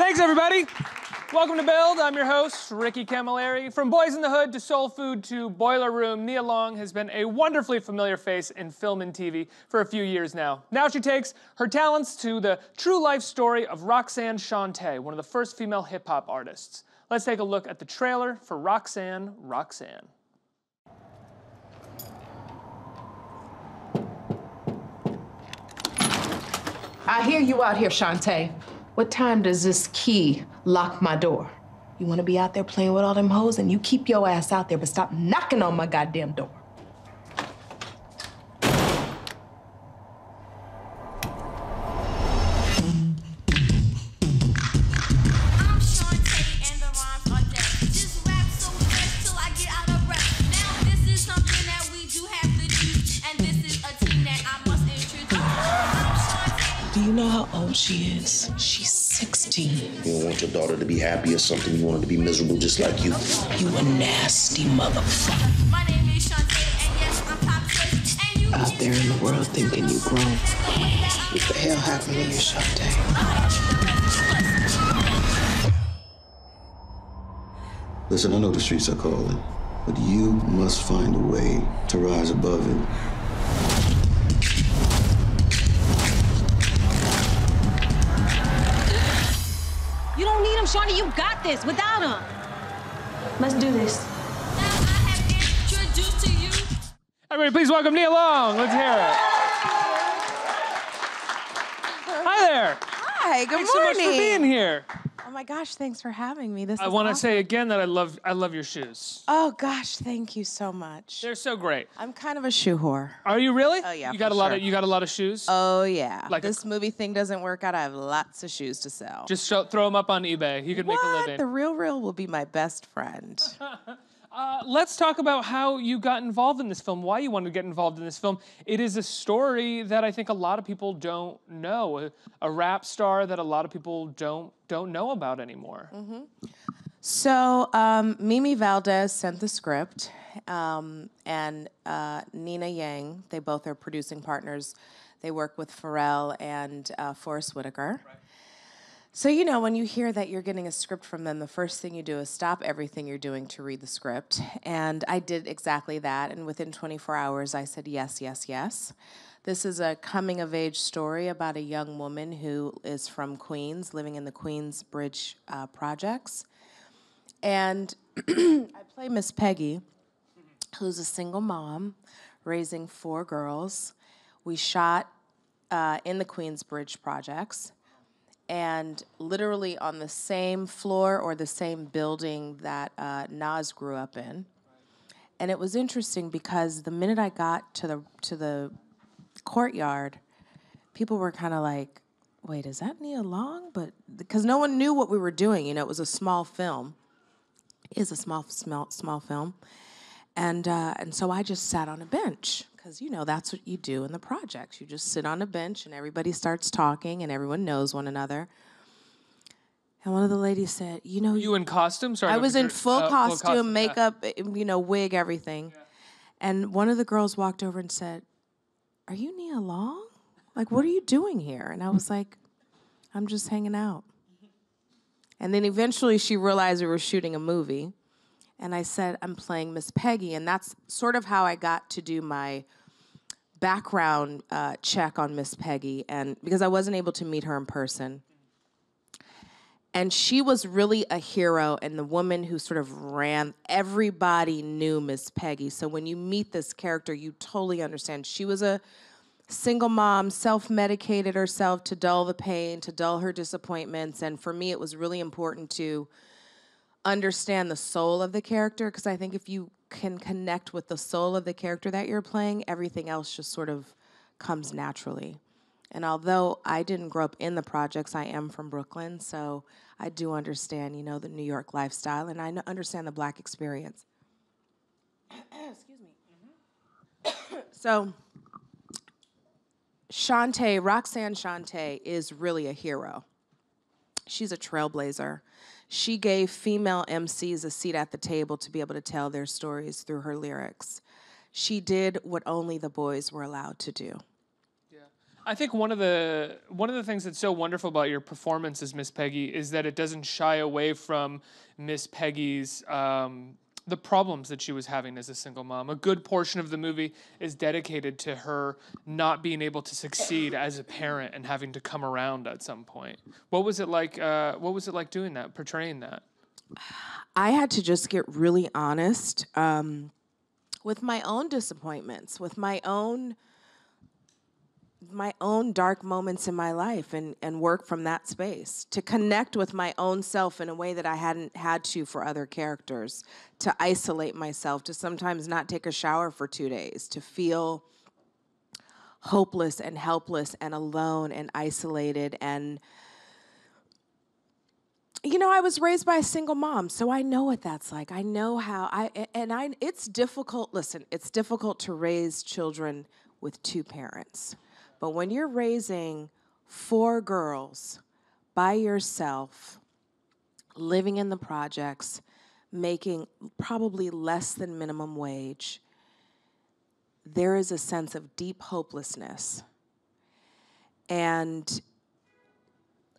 Thanks, everybody. Welcome to Build. I'm your host, Ricky Camilleri. From Boys in the Hood to Soul Food to Boiler Room, Nia Long has been a wonderfully familiar face in film and TV for a few years now. Now she takes her talents to the true life story of Roxanne Shanté, one of the first female hip-hop artists. Let's take a look at the trailer for Roxanne Roxanne. I hear you out here, Shanté. What time does this key lock my door? You wanna be out there playing with all them hoes, and you keep your ass out there, but stop knocking on my goddamn door. Do you know how old she is? She's 16. You don't want your daughter to be happy or something. You want her to be miserable just like you. You a nasty motherfucker. My name is Shanté, and yes, I'm top choice. And you Out there in the world thinking you grown. What the hell happened to you, Shanté? Listen, I know the streets are calling, but you must find a way to rise above it. You don't need him, Shawnee. You got this without him. Let's do this. now I have introduced to you. Everybody, please welcome Nia Long. Let's hear it. Hi there. Hi, good Thanks morning. so much for being here. Oh my gosh, thanks for having me. This I is want to awesome. say again that I love your shoes. Oh gosh, thank you so much. They're so great. I'm kind of a shoe whore. Are you really? Oh, yeah, You got for a lot sure. of you got a lot of shoes. Oh yeah. Like this movie thing doesn't work out. I have lots of shoes to sell. Just throw them up on eBay. You could make a what? living. The real will be my best friend. Let's talk about how you got involved in this film, why you wanted to get involved in this film. It is a story that I think a lot of people don't know, a rap star that a lot of people don't know about anymore. So Mimi Valdez sent the script, and Nina Yang, they both are producing partners. They work with Pharrell and Forrest Whitaker. Right. So, you know, when you hear that you're getting a script from them, the first thing you do is stop everything you're doing to read the script. And I did exactly that, and within 24 hours, I said yes, yes, yes. This is a coming-of-age story about a young woman who is from Queens, living in the Queensbridge Projects. And I play Miss Peggy, who's a single mom raising 4 girls. We shot in the Queensbridge Projects, and literally on the same floor or the same building that Nas grew up in. And it was interesting because the minute I got to the courtyard, people were kind of like, wait, is that Nia Long? But because no one knew what we were doing, you know, it was a small film. It is a small film. And so I just sat on a bench because, you know, that's what you do in the projects. You just sit on a bench and everybody starts talking and everyone knows one another. And one of the ladies said, you know... You in costume? Sorry, I was in full costume, yeah. makeup, you know, wig, everything. Yeah. And one of the girls walked over and said, are you Nia Long? Like, what are you doing here? And I was like, I'm just hanging out. And then eventually she realized we were shooting a movie. And I said, I'm playing Miss Peggy. And that's sort of how I got to do my background check on Miss Peggy, and because I wasn't able to meet her in person. And she was really a hero and the woman who sort of ran, everybody knew Miss Peggy. So when you meet this character, you totally understand. She was a single mom, self-medicated herself to dull the pain, to dull her disappointments. And for me, it was really important to understand the soul of the character, because I think if you can connect with the soul of the character that you're playing, everything else just sort of comes naturally. And although I didn't grow up in the projects, I am from Brooklyn, so I do understand, you know, the New York lifestyle, and I understand the Black experience. Excuse me. So, Shanté, Roxanne Shanté, is really a hero. She's a trailblazer. She gave female MCs a seat at the table to be able to tell their stories through her lyrics. She did what only the boys were allowed to do. I think one of the things that's so wonderful about your performance as Miss Peggy is that it doesn't shy away from Miss Peggy's the problems that she was having as a single mom. A good portion of the movie is dedicated to her not being able to succeed as a parent and having to come around at some point. What was it like? What was it like doing that, portraying that? I had to just get really honest with my own disappointments, with my own dark moments in my life, and work from that space to connect with my own self in a way that I hadn't had to for other characters, to isolate myself, to sometimes not take a shower for 2 days, to feel hopeless and helpless and alone and isolated. And you know, I was raised by a single mom, so I know what that's like. I know how it's difficult. Listen, it's difficult to raise children with two parents. But when you're raising 4 girls by yourself, living in the projects, making probably less than minimum wage, there is a sense of deep hopelessness. And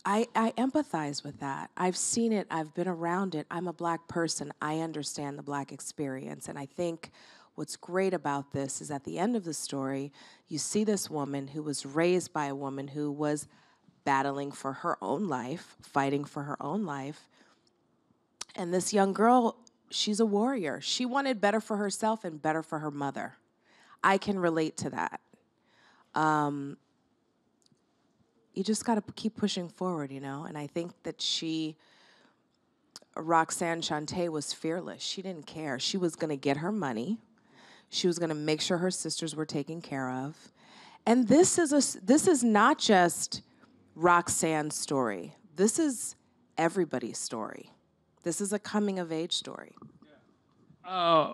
I empathize with that. I've seen it. I've been around it. I'm a Black person. I understand the Black experience. And I think what's great about this is at the end of the story, you see this woman who was raised by a woman who was battling for her own life, fighting for her own life. And this young girl, she's a warrior. She wanted better for herself and better for her mother. I can relate to that. You just got to keep pushing forward, you know? And I think that Roxanne Shanté was fearless. She didn't care. She was going to get her money. She was going to make sure her sisters were taken care of. And this is not just Roxanne's story. This is everybody's story. This is a coming-of-age story.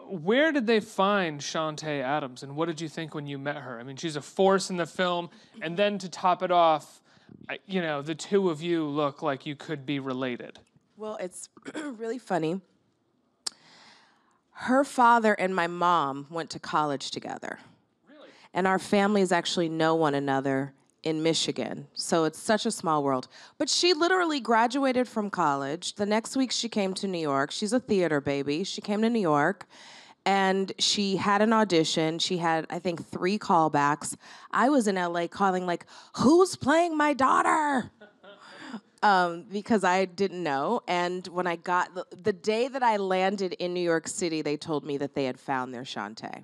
Where did they find Shanté Adams, and what did you think when you met her? I mean, she's a force in the film, and then to top it off, you know, the two of you look like you could be related. Well, it's really funny. Her father and my mom went to college together. Really? And our families actually know one another in Michigan. So it's such a small world. But she literally graduated from college. The next week she came to New York. She's a theater baby. She came to New York and she had an audition. She had, I think, 3 callbacks. I was in LA calling like, who's playing my daughter? Because I didn't know. And when I got, the day that I landed in New York City, they told me that they had found their Shanté.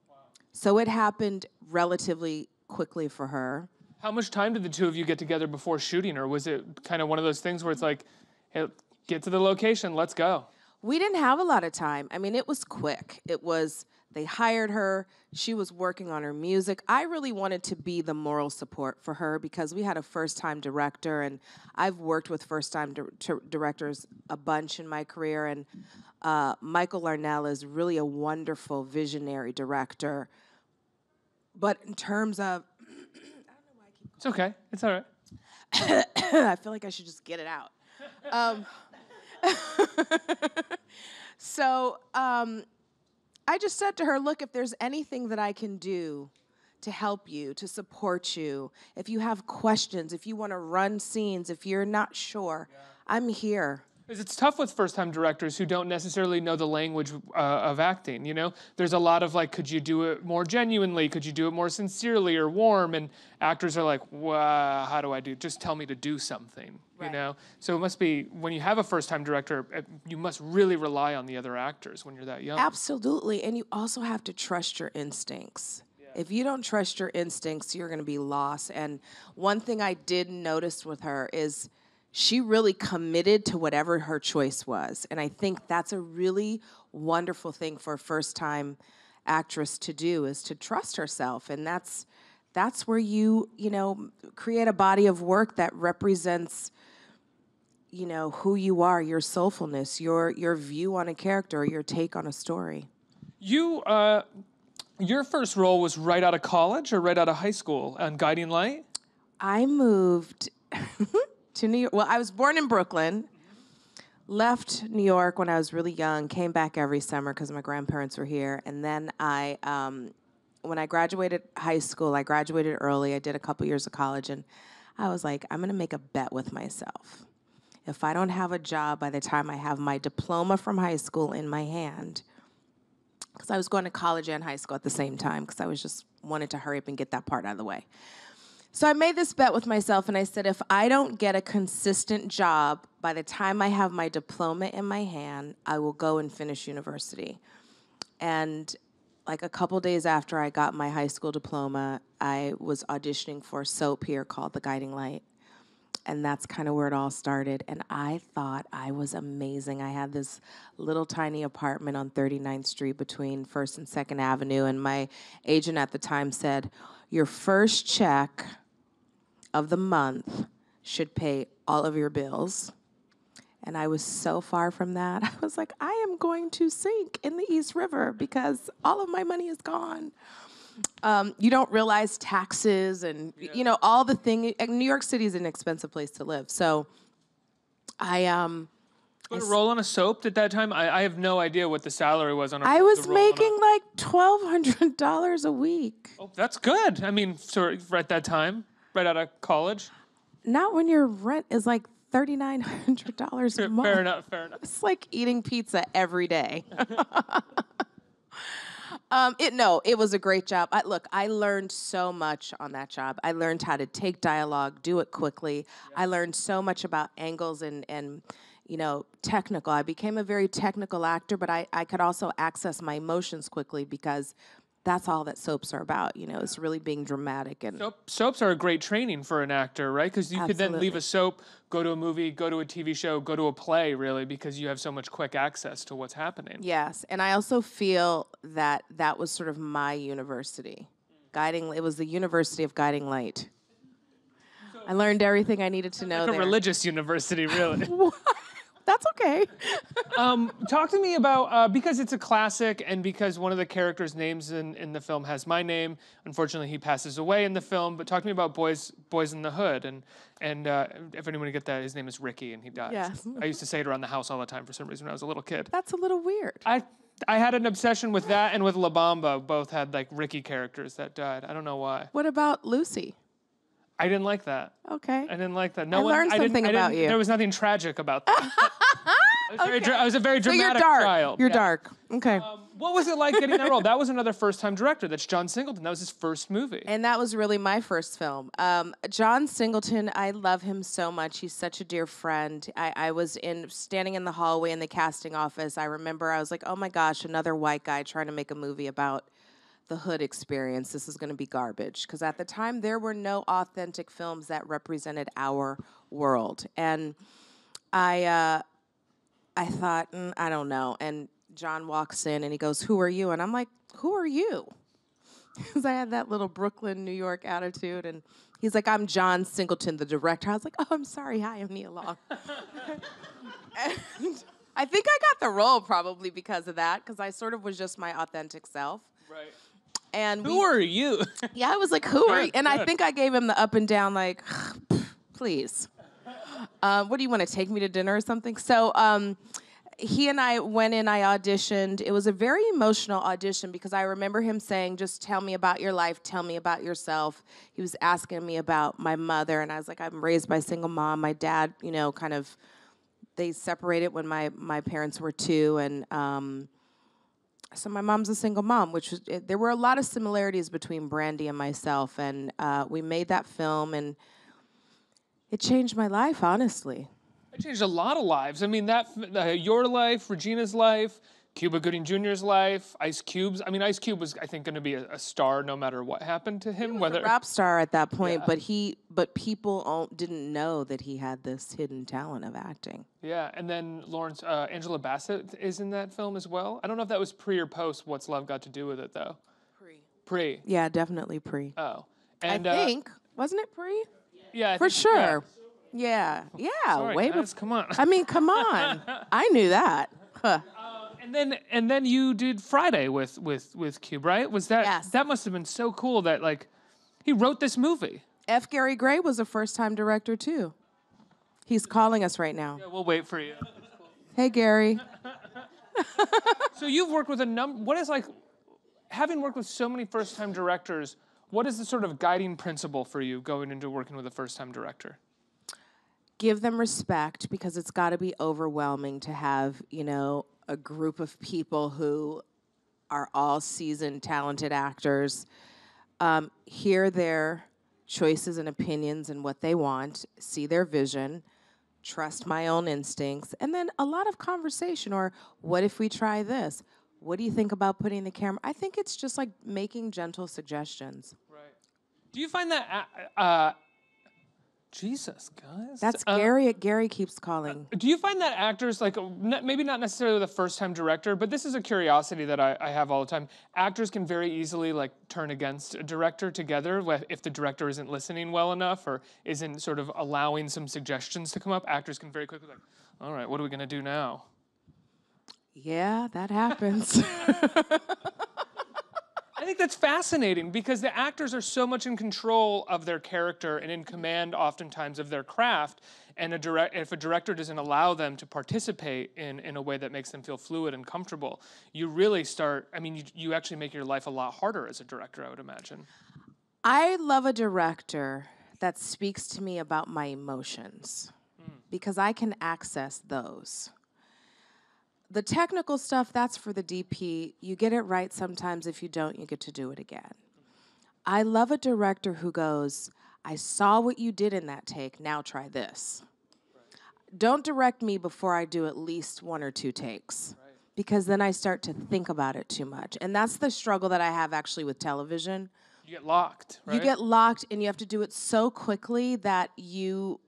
Wow. So it happened relatively quickly for her. How much time did the two of you get together before shooting, or was it kind of one of those things where it's like, hey, get to the location, let's go? We didn't have a lot of time. I mean, it was quick. They hired her. She was working on her music. I really wanted to be the moral support for her because we had a first-time director, and I've worked with first-time directors a bunch in my career, and Michael Larnell is really a wonderful visionary director. But in terms of, it's okay. It's all right. I feel like I should just get it out. So I just said to her, look, if there's anything that I can do to help you, to support you, if you have questions, if you want to run scenes, if you're not sure, I'm here. Because it's tough with first-time directors who don't necessarily know the language of acting, you know? There's a lot of like, could you do it more genuinely? Could you do it more sincerely or warm? And actors are like, well, how do I do? Just tell me to do something, you know? So it must be, when you have a first-time director, you must really rely on the other actors when you're that young. Absolutely, and you also have to trust your instincts. Yeah. If you don't trust your instincts, you're gonna be lost. And one thing I did notice with her is she really committed to whatever her choice was. And I think that's a really wonderful thing for a first-time actress to do, is to trust herself. And that's where you know, create a body of work that represents, you know, who you are, your soulfulness, your view on a character, your take on a story. Your first role was right out of college or right out of high school on Guiding Light? I moved to New York. Well, I was born in Brooklyn, left New York when I was really young, came back every summer because my grandparents were here, and then I when I graduated high school, I graduated early. I did a couple years of college, and I was like, I'm going to make a bet with myself. If I don't have a job by the time I have my diploma from high school in my hand, because I was going to college and high school at the same time, because I was just wanted to hurry up and get that part out of the way. So I made this bet with myself, and I said, if I don't get a consistent job by the time I have my diploma in my hand, I will go and finish university. And like a couple days after I got my high school diploma, I was auditioning for a soap here called The Guiding Light. And that's kind of where it all started. And I thought I was amazing. I had this little tiny apartment on 39th Street between 1st and 2nd Avenue. And my agent at the time said, your first check of the month should pay all of your bills. And I was so far from that. I was like, I am going to sink in the East River because all of my money is gone. You don't realize taxes and, you know, all the things. New York City is an expensive place to live. So I Put a role on a soap at that time? I have no idea what the salary was on a I was the role on making like $1,200 a week. Oh, that's good. I mean, for at that time, right out of college. Not when your rent is like $3,900 a month. Fair enough, fair enough. It's like eating pizza every day. It was a great job. I learned so much on that job. I learned how to take dialogue, do it quickly. I learned so much about angles and you know, technical. I became a very technical actor, but I could also access my emotions quickly because that's all that soaps are about, you know, it's really being dramatic. And soaps are a great training for an actor, right? Because you could then leave a soap, go to a movie, go to a TV show, go to a play, really, because you have so much quick access to what's happening. Yes, and I also feel that that was sort of my university. It was the University of Guiding Light. I learned everything I needed to know like there. a religious university, really. That's okay. Talk to me about, because it's a classic and because one of the characters' names in the film has my name. Unfortunately, he passes away in the film, but talk to me about Boys in the Hood. And if anyone get that, his name is Ricky and he died. Yes. I used to say it around the house all the time for some reason when I was a little kid. That's a little weird. I had an obsession with that and with La Bamba. Both had like Ricky characters that died. I don't know why. What about Lucy? I didn't like that. Okay. I didn't like that. I learned something about you. There was nothing tragic about that. I was a very dramatic so you're dark. child. You're dark. Okay. What was it like getting that role? That was another first-time director. That's John Singleton. That was his first movie. And that was really my first film. John Singleton, I love him so much. He's such a dear friend. I was standing in the hallway in the casting office. I remember I was like, oh my gosh, another white guy trying to make a movie about the hood experience. This is going to be garbage. Because at the time, there were no authentic films that represented our world. And I thought, I don't know. And John walks in and he goes, who are you? And I'm like, who are you? Because I had that little Brooklyn, New York attitude. And he's like, I'm John Singleton, the director. I was like, oh, I'm sorry. Hi, I'm Nia Long. And I think I got the role probably because of that, because I sort of was just my authentic self. Right. And who are you? Yeah, I was like, who are you? And I think I gave him the up and down, like, please. What do you want to take me to dinner or something? So he and I went in, I auditioned. It was a very emotional audition because I remember him saying, just tell me about your life, tell me about yourself. He was asking me about my mother, and I was like, I'm raised by a single mom. My dad, you know, kind of, they separated when my parents were 2, and so my mom's a single mom, which was, there were a lot of similarities between Brandy and myself, and we made that film, and it changed my life, honestly. It changed a lot of lives. I mean, your life, Regina's life, Cuba Gooding Jr.'s life, Ice Cube's. I mean, Ice Cube was, I think, going to be a star no matter what happened to him. He was a rap star at that point, but people didn't know that he had this hidden talent of acting. Yeah, and then Angela Bassett is in that film as well. I don't know if that was pre or post What's Love Got to Do with It, though. Pre. Yeah, definitely pre. Oh. And, I think, wasn't it pre? Yeah. For sure. Yeah. Sorry, way guys, come on. I mean, come on. I knew that. Huh. And then you did Friday with Cube, right? Was that Yes. That must have been so cool that like he wrote this movie. F. Gary Gray was a first-time director too. He's calling us right now. Yeah, we'll wait for you. Hey, Gary. So you've worked with a number. What is like? having worked with so many first-time directors, what is the sort of guiding principle for you going into working with a first-time director? Give them respect, because it's got to be overwhelming to have, you know, a group of people who are all seasoned, talented actors. Hear their choices and opinions and what they want, see their vision, trust my own instincts, and then a lot of conversation, or what if we try this? What do you think about putting the camera? I think it's just like making gentle suggestions. Right. Do you find that, Jesus, guys. That's Gary. Gary keeps calling. Do you find that actors, like, maybe not necessarily with a first-time director, but this is a curiosity that I have all the time. Actors can very easily, like, turn against a director together if the director isn't listening well enough or isn't sort of allowing some suggestions to come up. Actors can very quickly, like, all right, what are we going to do now? Yeah, that happens. I think that's fascinating because the actors are so much in control of their character and in command oftentimes of their craft. And if a director doesn't allow them to participate in a way that makes them feel fluid and comfortable, you really start, I mean, you actually make your life a lot harder as a director, I would imagine. I love a director that speaks to me about my emotions because I can access those. The technical stuff, that's for the DP. You get it right sometimes. If you don't, you get to do it again. I love a director who goes, I saw what you did in that take, now try this. Right. Don't direct me before I do at least 1 or 2 takes, right, because then I start to think about it too much. And that's the struggle that I have actually with television. You get locked, right? You get locked, and you have to do it so quickly that you...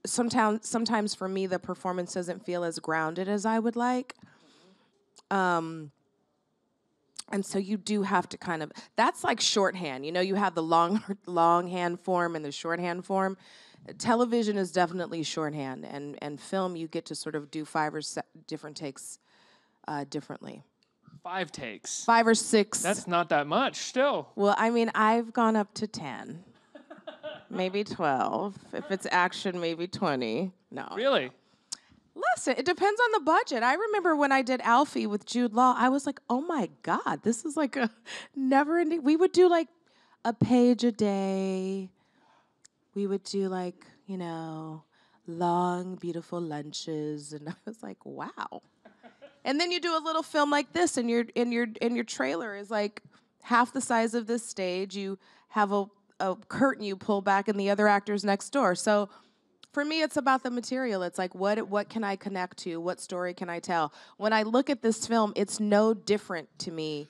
Sometimes for me, the performance doesn't feel as grounded as I would like. And so you do have to kind of, that's like shorthand. You know, you have the longhand form and the shorthand form. Television is definitely shorthand. And film, you get to sort of do 5 or 6 different takes differently. 5 takes? 5 or 6. That's not that much, still. Well, I mean, I've gone up to 10. Maybe 12. If it's action, maybe 20. No. Really? Listen, it depends on the budget. I remember when I did Alfie with Jude Law, I was like, oh my God, this is like a never-ending. We would do like a page a day. We would do like, you know, long, beautiful lunches. And I was like, wow. And then you do a little film like this, and your trailer is like half the size of this stage. You have a curtain you pull back and the other actor's next door. So for me, it's about the material. It's like, what can I connect to? What story can I tell? When I look at this film, it's no different to me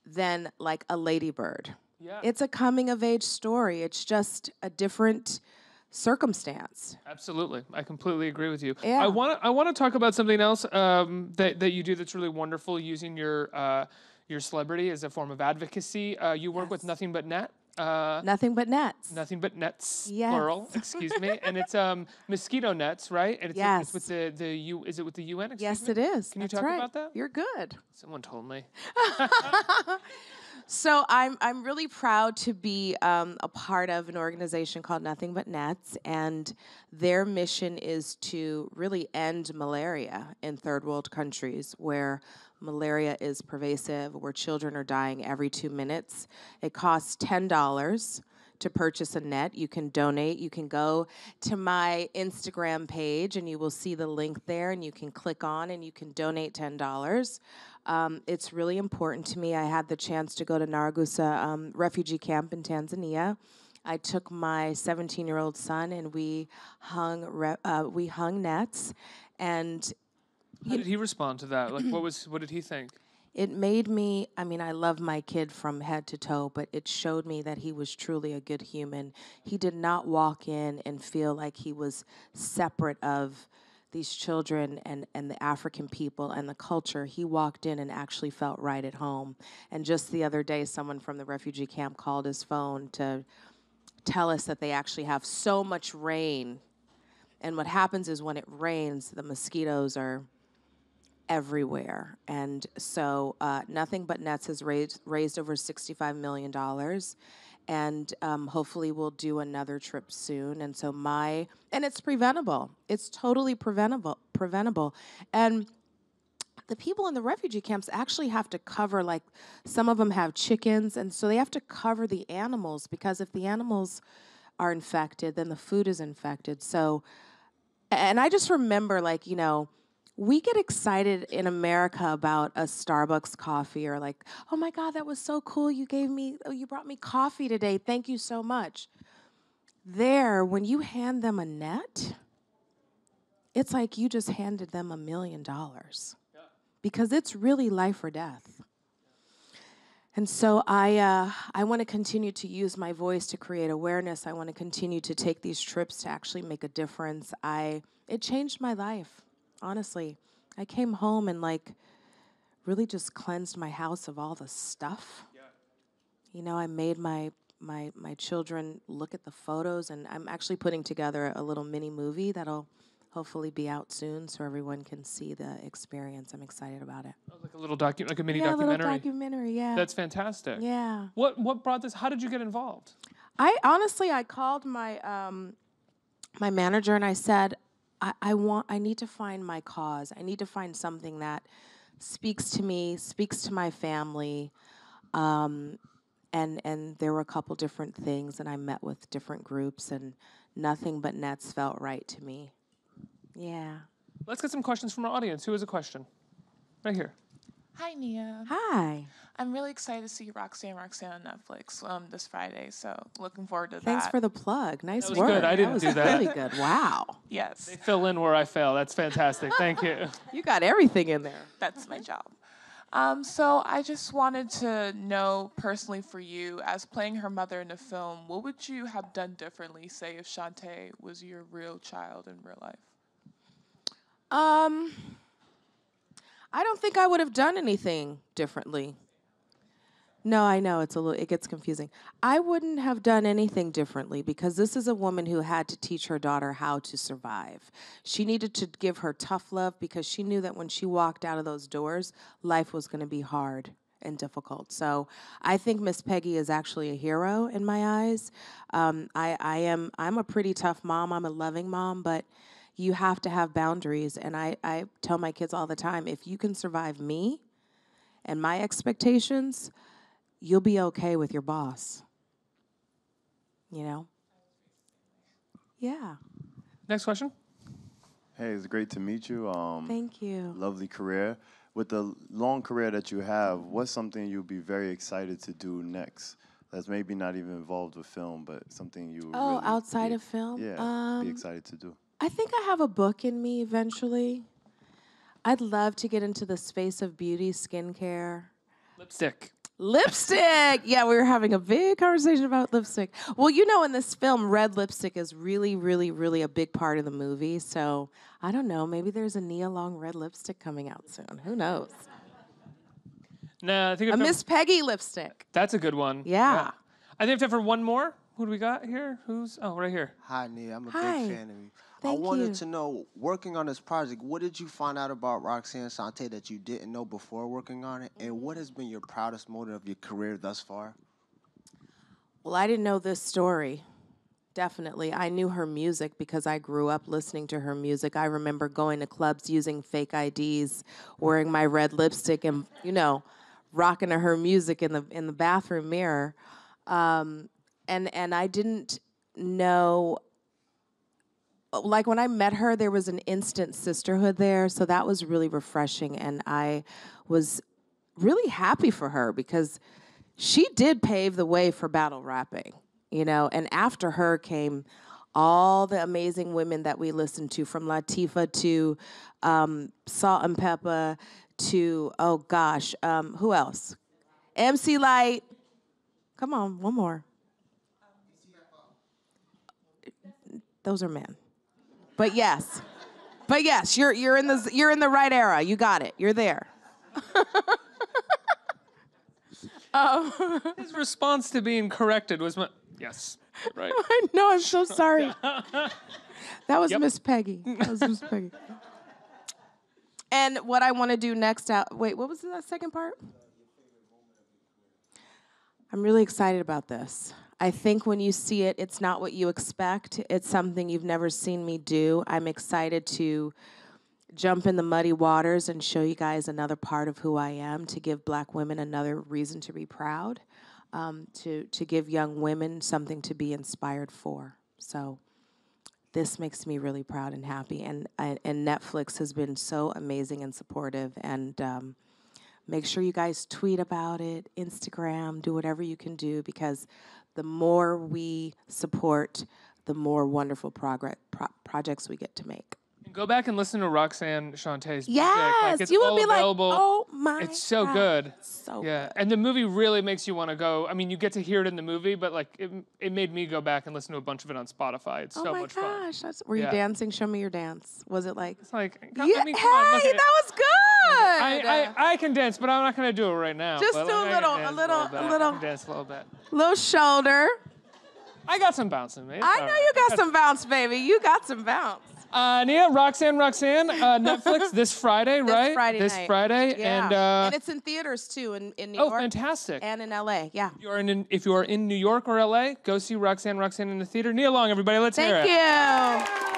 than like a Lady Bird. Yeah. It's a coming-of-age story. It's just a different circumstance. Absolutely. I completely agree with you. Yeah. I want to talk about something else that you do that's really wonderful, using your celebrity as a form of advocacy. You work with Nothing But Net. Nothing But Nets. Nothing But Nets, yes. plural, excuse me. And it's mosquito nets, right? And it's, yes. It's with is it with the UN? Yes, it is. Can you That's talk right. about that? You're good. Someone told me. So I'm really proud to be a part of an organization called Nothing But Nets, and their mission is to really end malaria in third world countries where malaria is pervasive, where children are dying every 2 minutes. It costs $10 to purchase a net. You can donate. You can go to my Instagram page and you will see the link there, and you can click on and you can donate $10. It's really important to me. I had the chance to go to Naragusa refugee camp in Tanzania. I took my 17-year-old son and we hung nets. And how did he respond to that? Like, what did he think? It made me, I mean, I love my kid from head to toe, but it showed me that he was truly a good human. He did not walk in and feel like he was separate of these children and the African people and the culture. He walked in and actually felt right at home. And just the other day, someone from the refugee camp called his phone to tell us that they actually have so much rain. And what happens is when it rains, the mosquitoes are everywhere. And so Nothing But Nets has raised over $65 million. And hopefully we'll do another trip soon. And so and it's preventable. It's totally preventable. And the people in the refugee camps actually have to cover, like, some of them have chickens, and so they have to cover the animals, because if the animals are infected, then the food is infected. So, and I just remember, like, you know, we get excited in America about a Starbucks coffee, or like, oh my God, that was so cool. You brought me coffee today. Thank you so much. There, when you hand them a net, it's like you just handed them $1 million, because it's really life or death. And so I want to continue to use my voice to create awareness. I want to continue to take these trips to actually make a difference. It changed my life, honestly. I came home and, like, really just cleansed my house of all the stuff. Yeah. You know, I made my children look at the photos, and I'm actually putting together a little mini movie that'll hopefully be out soon so everyone can see the experience. I'm excited about it. Oh, like a little like a mini documentary. Yeah, a little documentary, yeah. That's fantastic. Yeah. What brought this? How did you get involved? I called my my manager and I said, I need to find my cause. I need to find something that speaks to me, speaks to my family. And there were a couple different things, and I met with different groups, and nothing but nets felt right to me. Yeah. Let's get some questions from our audience. Who has a question? Right here. Hi, Nia. Hi. I'm really excited to see Roxanne Roxanne on Netflix this Friday, so looking forward to that. Thanks for the plug. Nice That was work. good. I didn't do that. Really good. Wow. Yes, They fill in where I fail. That's fantastic. Thank you. You got everything in there. that's my job. So I just wanted to know personally for you, as playing her mother in the film, what would you have done differently, say, if Shanté was your real child in real life? I don't think I would have done anything differently. No, I know it gets confusing. I wouldn't have done anything differently, because this is a woman who had to teach her daughter how to survive. She needed to give her tough love, because she knew that when she walked out of those doors, life was going to be hard and difficult. So I think Miss Peggy is actually a hero in my eyes. I'm a pretty tough mom. I'm a loving mom, but you have to have boundaries. And I tell my kids all the time, if you can survive me and my expectations, you'll be okay with your boss. You know? Yeah. Next question. Hey, it's great to meet you. Thank you. Lovely career. With the long career that you have, what's something you'll be very excited to do next? That's maybe not even involved with film, but something you really outside of film? Yeah, be excited to do. I think I have a book in me eventually. I'd love to get into the space of beauty, skincare. Lipstick. Lipstick! Yeah, we were having a big conversation about lipstick. Well, you know, in this film, red lipstick is really, really, really a big part of the movie. So, I don't know, maybe there's a Nia Long red lipstick coming out soon. Who knows? Nah, I think A Miss Peggy lipstick. That's a good one. Yeah. I think we have time for one more. Who do we got here? Right here. Hi, Nia. I'm a Hi. big fan of you. Thank I wanted you. to know, working on this project, what did you find out about Roxanne Shanté that you didn't know before working on it? And what has been your proudest moment of your career thus far? Well, I didn't know this story. Definitely. I knew her music because I grew up listening to her music. I remember going to clubs using fake IDs, wearing my red lipstick, and, you know, rocking to her music in the bathroom mirror. And I didn't know, like, when I met her, there was an instant sisterhood there, so that was really refreshing, and I was really happy for her because she did pave the way for battle rapping, you know, and after her came all the amazing women that we listened to, from Latifah to Salt and Pepper to, oh gosh, who else? MC Light. Come on, one more. Those are men. But yes, you're in the right era. You got it. You're there. His response to being corrected was, yes, right. I know. I'm so sorry. That was Miss Peggy. That was Miss Peggy. And what I want to do next wait, what was that second part? I'm really excited about this. I think when you see it, it's not what you expect. It's something you've never seen me do. I'm excited to jump in the muddy waters and show you guys another part of who I am, to give Black women another reason to be proud, to give young women something to be inspired for. So this makes me really proud and happy. And Netflix has been so amazing and supportive. And make sure you guys tweet about it, Instagram, do whatever you can do, because the more we support, the more wonderful projects we get to make. Go back and listen to Roxanne Shanté's Yes, like, it's you would all be available. like, oh my It's so God. good. So yeah, good. and the movie really makes you want to go. I mean, you get to hear it in the movie, but like it made me go back and listen to a bunch of it on Spotify. It's so much fun. Oh my gosh, were you Yeah. dancing? Show me your dance. Was it like? It's like, Yeah, I mean, come on, look hey, at it. that was good. I can dance, but I'm not gonna do it right now. Just but, do like, a I can little- dance a little- bit. a little- I can dance a little bit. Little shoulder. I got some bouncing, man. I know you got some bounce, baby. You got some bounce. Nia, Roxanne, Netflix this Friday, right? This Friday night. Friday, Yeah. And it's in theaters too in New York. Oh, fantastic! And in LA, yeah. If you are in New York or LA, go see Roxanne in the theater. Nia Long, everybody, let's hear it. Thank you.